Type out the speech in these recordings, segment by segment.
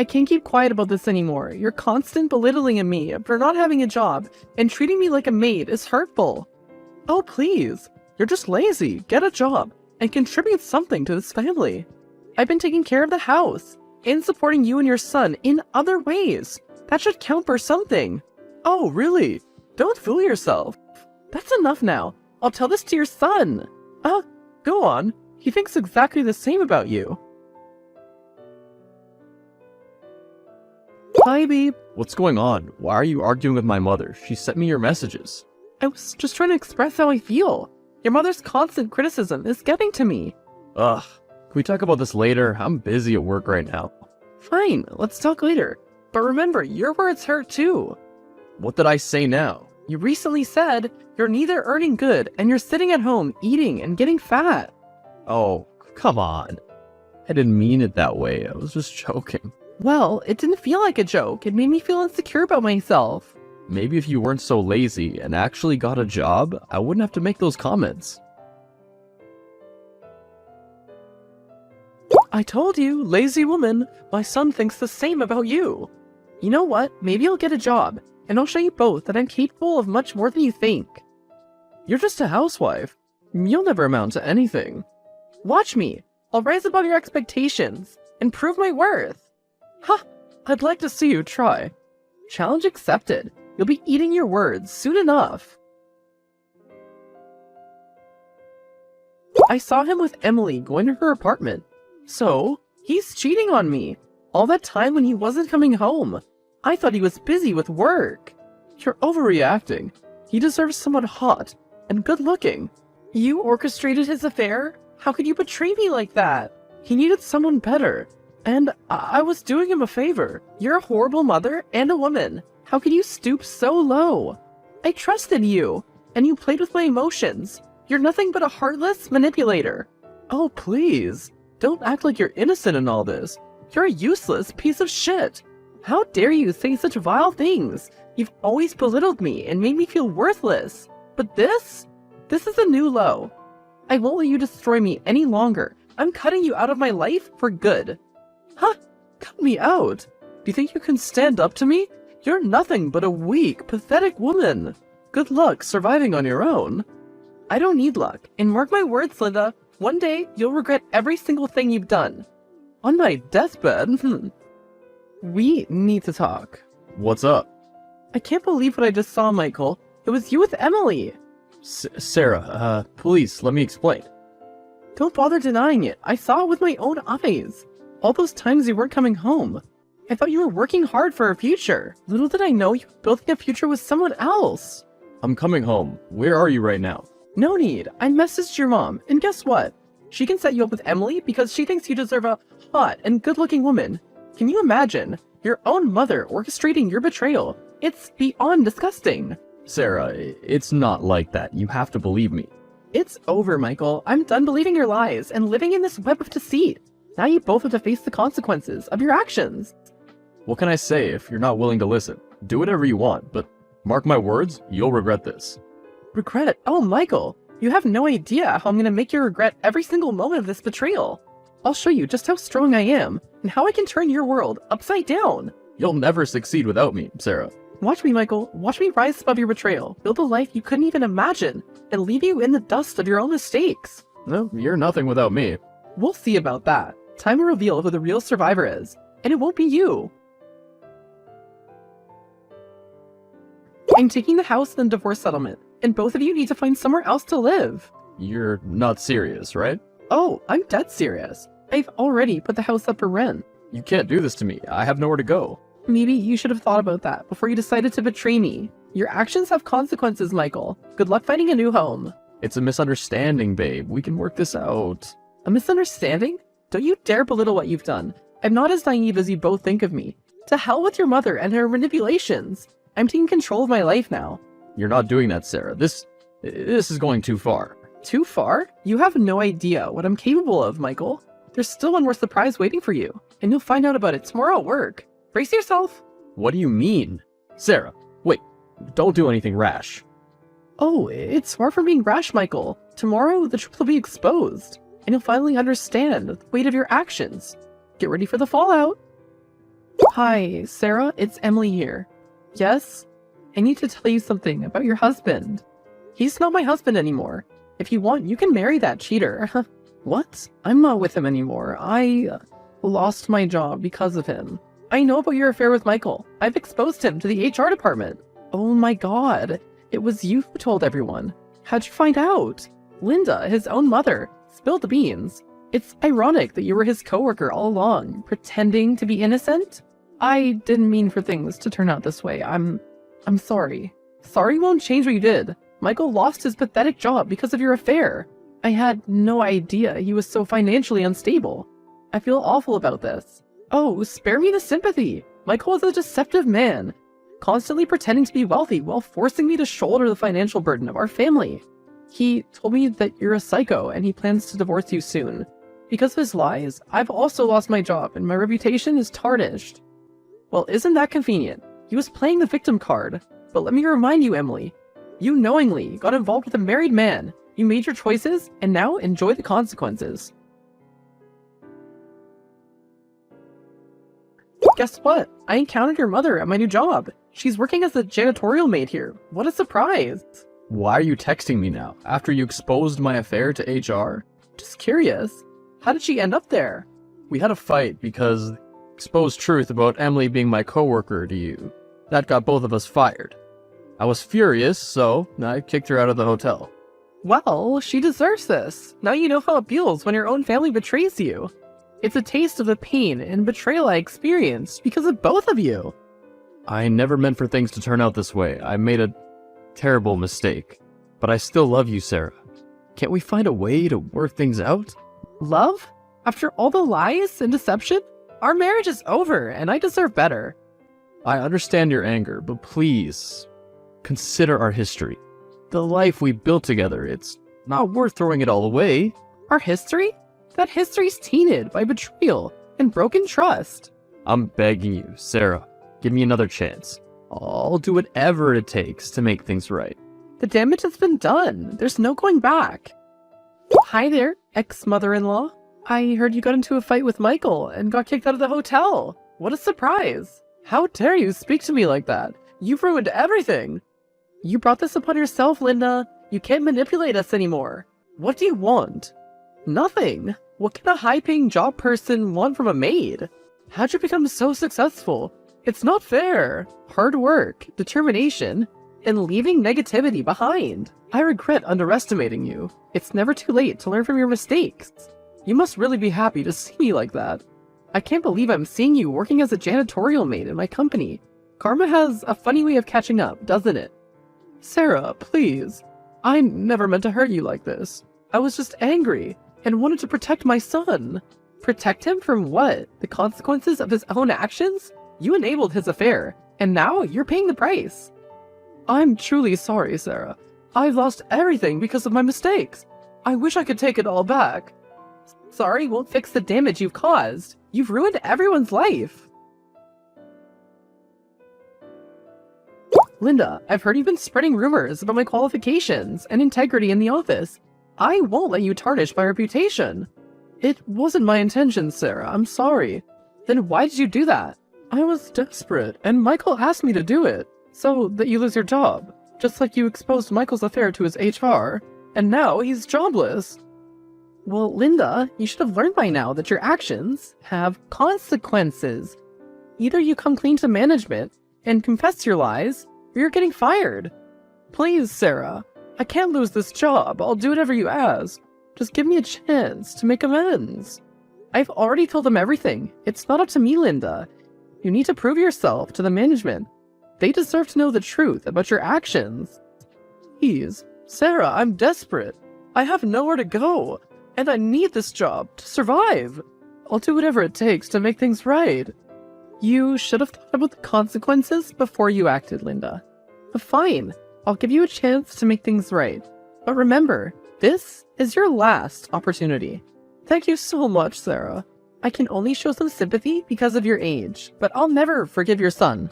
I can't keep quiet about this anymore. Your constant belittling of me for not having a job and treating me like a maid is hurtful. Oh, please. You're just lazy. Get a job and contribute something to this family. I've been taking care of the house and supporting you and your son in other ways. That should count for something. Oh, really? Don't fool yourself. That's enough now. I'll tell this to your son. Go on. He thinks exactly the same about you. Hi, babe. What's going on? Why are you arguing with my mother? She sent me your messages. I was just trying to express how I feel. Your mother's constant criticism is getting to me. Ugh. Can we talk about this later? I'm busy at work right now. Fine, let's talk later. But remember, your words hurt too. What did I say now? You recently said you're neither earning good and you're sitting at home eating and getting fat. Oh, come on. I didn't mean it that way. I was just joking. Well, it didn't feel like a joke. It made me feel insecure about myself. Maybe if you weren't so lazy and actually got a job, I wouldn't have to make those comments. I told you, lazy woman. My son thinks the same about you. You know what? Maybe I'll get a job, and I'll show you both that I'm capable of much more than you think. You're just a housewife. You'll never amount to anything. Watch me. I'll rise above your expectations and prove my worth. I'd like to see you try. Challenge accepted. You'll be eating your words soon enough. I saw him with Emily going to her apartment. So, he's cheating on me. All that time when he wasn't coming home. I thought he was busy with work. You're overreacting. He deserves someone hot and good looking. You orchestrated his affair? How could you betray me like that? He needed someone better. And I was doing him a favor. You're a horrible mother and a woman. How could you stoop so low? I trusted you, and you played with my emotions. You're nothing but a heartless manipulator. Oh, please. Don't act like you're innocent in all this. You're a useless piece of shit. How dare you say such vile things? You've always belittled me and made me feel worthless. But this is a new low. I won't let you destroy me any longer. I'm cutting you out of my life for good. Cut me out? Do you think you can stand up to me? You're nothing but a weak, pathetic woman. Good luck surviving on your own. I don't need luck, and mark my words, Linda, one day you'll regret every single thing you've done. On my deathbed? We need to talk. What's up? I can't believe what I just saw, Michael. It was you with Emily. Sarah, please, let me explain. Don't bother denying it. I saw it with my own eyes. All those times you weren't coming home. I thought you were working hard for a future. Little did I know you were building a future with someone else. I'm coming home. Where are you right now? No need. I messaged your mom, and guess what? She can set you up with Emily because she thinks you deserve a hot and good-looking woman. Can you imagine? Your own mother orchestrating your betrayal. It's beyond disgusting. Sarah, it's not like that. You have to believe me. It's over, Michael. I'm done believing your lies and living in this web of deceit. Now you both have to face the consequences of your actions. What can I say if you're not willing to listen? Do whatever you want, but mark my words, you'll regret this. Regret? Oh, Michael. You have no idea how I'm going to make you regret every single moment of this betrayal. I'll show you just how strong I am and how I can turn your world upside down. You'll never succeed without me, Sarah. Watch me, Michael. Watch me rise above your betrayal, build a life you couldn't even imagine, and leave you in the dust of your own mistakes. No, you're nothing without me. We'll see about that. Time will reveal who the real survivor is, and it won't be you. I'm taking the house in the divorce settlement, and both of you need to find somewhere else to live. You're not serious, right? Oh, I'm dead serious. I've already put the house up for rent. You can't do this to me. I have nowhere to go. Maybe you should have thought about that before you decided to betray me. Your actions have consequences, Michael. Good luck finding a new home. It's a misunderstanding, babe. We can work this out. A misunderstanding? Don't you dare belittle what you've done. I'm not as naive as you both think of me. To hell with your mother and her manipulations. I'm taking control of my life now. You're not doing that, Sarah. This is going too far. Too far? You have no idea what I'm capable of, Michael. There's still one more surprise waiting for you, and you'll find out about it tomorrow at work. Brace yourself. What do you mean? Sarah, wait. Don't do anything rash. Oh, it's far from being rash, Michael. Tomorrow, the truth will be exposed, and you'll finally understand the weight of your actions. Get ready for the fallout. Hi, Sarah, it's Emily here. Yes? I need to tell you something about your husband. He's not my husband anymore. If you want, you can marry that cheater. What? I'm not with him anymore. I lost my job because of him. I know about your affair with Michael. I've exposed him to the HR department. Oh my god. It was you who told everyone. How'd you find out? Linda, his own mother, spilled the beans. It's ironic that you were his coworker all along, pretending to be innocent. I didn't mean for things to turn out this way. I'm sorry. Sorry won't change what you did. Michael lost his pathetic job because of your affair. I had no idea he was so financially unstable. I feel awful about this. Oh, spare me the sympathy. Michael was a deceptive man, constantly pretending to be wealthy while forcing me to shoulder the financial burden of our family. He told me that you're a psycho and he plans to divorce you soon. Because of his lies, I've also lost my job and my reputation is tarnished. Well, isn't that convenient? He was playing the victim card. But let me remind you, Emily, you knowingly got involved with a married man. You made your choices, and now enjoy the consequences. Guess what? I encountered your mother at my new job. She's working as a janitorial maid here. What a surprise! Why are you texting me now, after you exposed my affair to HR? Just curious. How did she end up there? We had a fight because exposed truth about Emily being my coworker to you. That got both of us fired. I was furious, so I kicked her out of the hotel. Well, she deserves this. Now you know how it feels when your own family betrays you. It's a taste of the pain and betrayal I experienced because of both of you. I never meant for things to turn out this way. I made a terrible mistake. But I still love you, Sarah. Can't we find a way to work things out? Love? After all the lies and deception? Our marriage is over, and I deserve better. I understand your anger, but please, consider our history. The life we built together, it's not worth throwing it all away. Our history? That history's tainted by betrayal and broken trust. I'm begging you, Sarah, give me another chance. I'll do whatever it takes to make things right. The damage has been done. There's no going back. Hi there, ex-mother-in-law. I heard you got into a fight with Michael and got kicked out of the hotel. What a surprise. How dare you speak to me like that? You've ruined everything. You brought this upon yourself, Linda. You can't manipulate us anymore. What do you want? Nothing. What can a high-paying job person want from a maid? How'd you become so successful? It's not fair. Hard work, determination, and leaving negativity behind. I regret underestimating you. It's never too late to learn from your mistakes. You must really be happy to see me like that. I can't believe I'm seeing you working as a janitorial maid in my company. Karma has a funny way of catching up, doesn't it? Sarah, please. I never meant to hurt you like this. I was just angry and wanted to protect my son. Protect him from what? The consequences of his own actions? You enabled his affair, and now you're paying the price. I'm truly sorry, Sarah. I've lost everything because of my mistakes. I wish I could take it all back. Sorry won't fix the damage you've caused. You've ruined everyone's life. Linda, I've heard you've been spreading rumors about my qualifications and integrity in the office. I won't let you tarnish my reputation. It wasn't my intention, Sarah. I'm sorry. Then why did you do that? I was desperate, and Michael asked me to do it, so that you lose your job. Just like you exposed Michael's affair to his HR, and now he's jobless. Well, Linda, you should have learned by now that your actions have consequences. Either you come clean to management and confess your lies, or you're getting fired. Please, Sarah, I can't lose this job. I'll do whatever you ask. Just give me a chance to make amends. I've already told them everything. It's not up to me, Linda. You need to prove yourself to the management. They deserve to know the truth about your actions. Please, Sarah, I'm desperate. I have nowhere to go, and I need this job to survive. I'll do whatever it takes to make things right. You should have thought about the consequences before you acted, Linda. But fine, I'll give you a chance to make things right. But remember, this is your last opportunity. Thank you so much, Sarah. I can only show some sympathy because of your age, but I'll never forgive your son.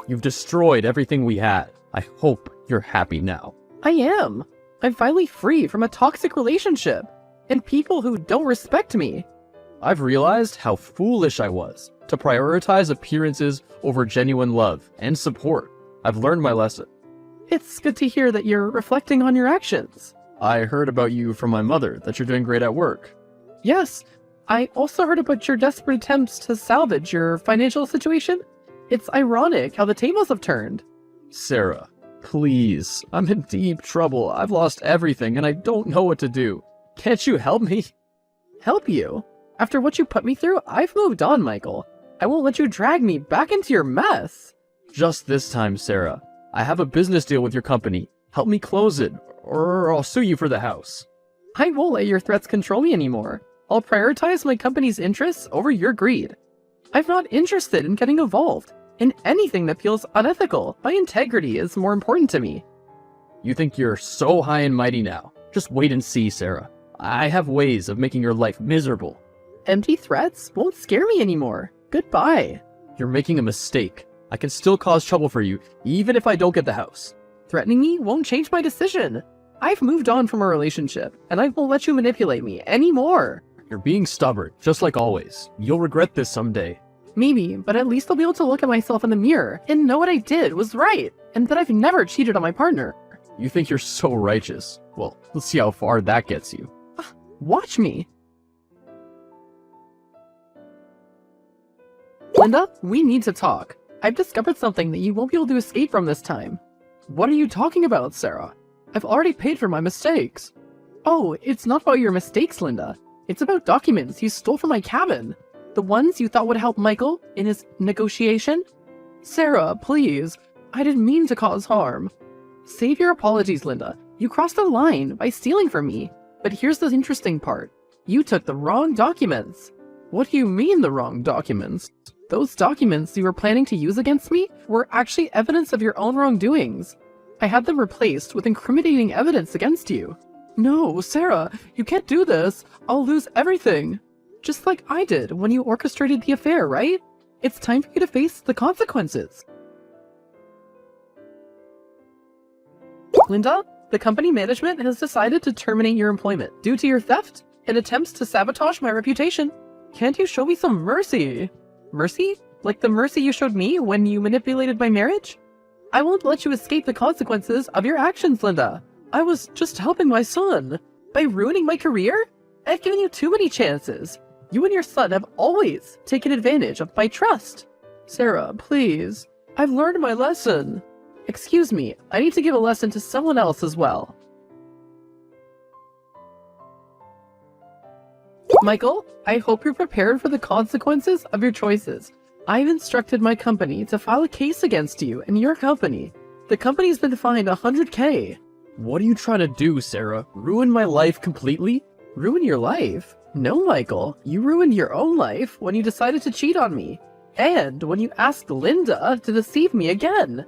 You've destroyed everything we had. I hope you're happy now. I am. I'm finally free from a toxic relationship and people who don't respect me. I've realized how foolish I was to prioritize appearances over genuine love and support. I've learned my lesson. It's good to hear that you're reflecting on your actions. I heard about you from my mother, that you're doing great at work. Yes, I also heard about your desperate attempts to salvage your financial situation. It's ironic how the tables have turned. Sarah, please, I'm in deep trouble. I've lost everything and I don't know what to do. Can't you help me? Help you? After what you put me through, I've moved on, Michael. I won't let you drag me back into your mess. Just this time, Sarah. I have a business deal with your company. Help me close it, or I'll sue you for the house. I won't let your threats control me anymore. I'll prioritize my company's interests over your greed. I'm not interested in getting involved in anything that feels unethical. My integrity is more important to me. You think you're so high and mighty now. Just wait and see, Sarah. I have ways of making your life miserable. Empty threats won't scare me anymore. Goodbye. You're making a mistake. I can still cause trouble for you, even if I don't get the house. Threatening me won't change my decision. I've moved on from our relationship, and I won't let you manipulate me anymore. You're being stubborn, just like always. You'll regret this someday. Maybe, but at least I'll be able to look at myself in the mirror and know what I did was right, and that I've never cheated on my partner. You think you're so righteous. Well, let's see how far that gets you. Watch me. Linda, we need to talk. I've discovered something that you won't be able to escape from this time. What are you talking about, Sarah? I've already paid for my mistakes. Oh, it's not about your mistakes, Linda. It's about documents you stole from my cabin. The ones you thought would help Michael in his negotiation. Sarah, please. I didn't mean to cause harm. Save your apologies, Linda. You crossed the line by stealing from me. But here's the interesting part. You took the wrong documents. What do you mean the wrong documents? Those documents you were planning to use against me were actually evidence of your own wrongdoings. I had them replaced with incriminating evidence against you. No, Sarah, you can't do this. I'll lose everything. Just like I did when you orchestrated the affair, right? It's time for you to face the consequences. Linda, the company management has decided to terminate your employment due to your theft and attempts to sabotage my reputation. Can't you show me some mercy? Mercy? Like the mercy you showed me when you manipulated my marriage? I won't let you escape the consequences of your actions, Linda. I was just helping my son. By ruining my career? I've given you too many chances. You and your son have always taken advantage of my trust. Sarah, please. I've learned my lesson. Excuse me, I need to give a lesson to someone else as well. Michael, I hope you're prepared for the consequences of your choices. I've instructed my company to file a case against you and your company. The company's been fined $100K. What are you trying to do, Sarah? Ruin my life completely? Ruin your life? No, Michael. You ruined your own life when you decided to cheat on me. And when you asked Linda to deceive me again.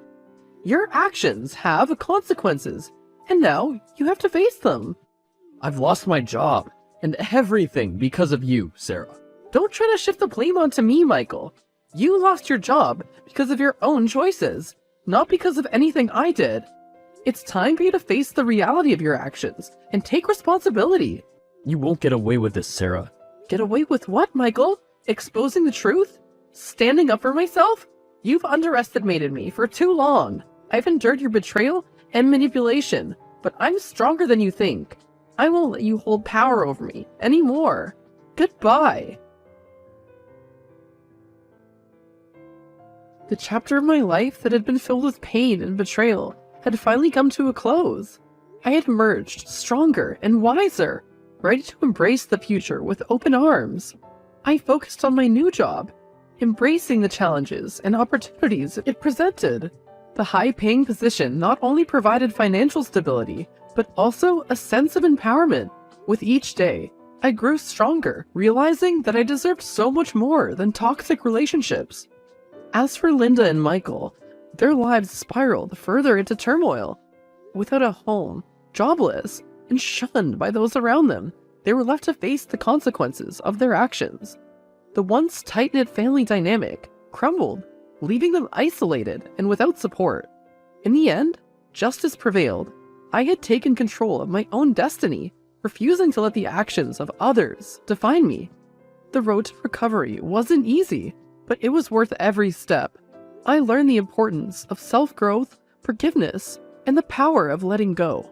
Your actions have consequences. And now you have to face them. I've lost my job. And everything because of you, Sarah. Don't try to shift the blame onto me, Michael. You lost your job because of your own choices, not because of anything I did. It's time for you to face the reality of your actions and take responsibility. You won't get away with this, Sarah. Get away with what, Michael? Exposing the truth? Standing up for myself? You've underestimated me for too long. I've endured your betrayal and manipulation, but I'm stronger than you think. I won't let you hold power over me anymore. Goodbye. The chapter of my life that had been filled with pain and betrayal had finally come to a close. I had emerged stronger and wiser, ready to embrace the future with open arms. I focused on my new job, embracing the challenges and opportunities it presented. The high-paying position not only provided financial stability, but also a sense of empowerment. With each day, I grew stronger, realizing that I deserved so much more than toxic relationships. As for Linda and Michael, their lives spiraled further into turmoil. Without a home, jobless, and shunned by those around them, they were left to face the consequences of their actions. The once tight-knit family dynamic crumbled, leaving them isolated and without support. In the end, justice prevailed. I had taken control of my own destiny, refusing to let the actions of others define me. The road to recovery wasn't easy, but it was worth every step. I learned the importance of self-growth, forgiveness, and the power of letting go.